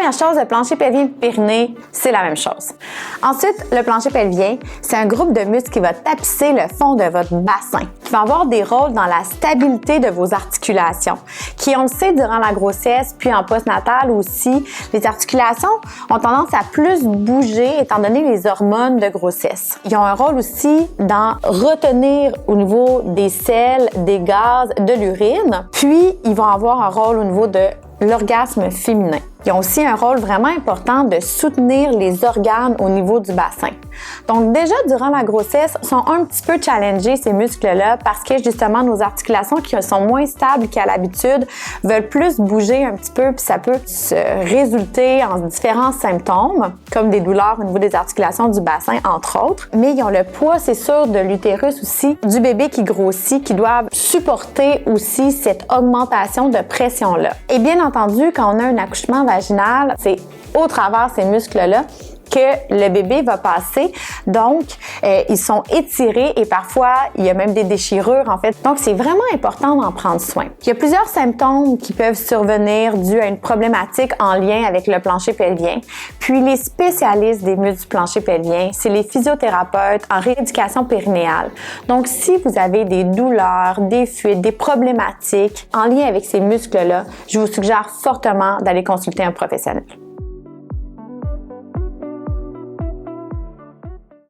Première chose, le plancher pelvien périnée, c'est la même chose. Ensuite, le plancher pelvien, c'est un groupe de muscles qui va tapisser le fond de votre bassin, qui va avoir des rôles dans la stabilité de vos articulations, qui, on le sait, durant la grossesse, puis en postnatal aussi, les articulations ont tendance à plus bouger étant donné les hormones de grossesse. Ils ont un rôle aussi dans retenir au niveau des selles, des gaz, de l'urine, puis ils vont avoir un rôle au niveau de l'orgasme féminin. Ils ont aussi un rôle vraiment important de soutenir les organes au niveau du bassin. Donc déjà, durant la grossesse, sont un petit peu challengés ces muscles-là parce que justement, nos articulations qui sont moins stables qu'à l'habitude veulent plus bouger un petit peu, puis ça peut se résulter en différents symptômes, comme des douleurs au niveau des articulations du bassin, entre autres. Mais ils ont le poids, c'est sûr, de l'utérus aussi, du bébé qui grossit, qui doivent supporter aussi cette augmentation de pression-là. Et bien entendu, quand on a un accouchement vaginal, c'est au travers ces muscles-là que le bébé va passer. Donc, ils sont étirés et parfois, il y a même des déchirures, en fait. Donc, c'est vraiment important d'en prendre soin. Il y a plusieurs symptômes qui peuvent survenir dus à une problématique en lien avec le plancher pelvien. Puis, les spécialistes des muscles du plancher pelvien, c'est les physiothérapeutes en rééducation périnéale. Donc, si vous avez des douleurs, des fuites, des problématiques en lien avec ces muscles-là, je vous suggère fortement d'aller consulter un professionnel.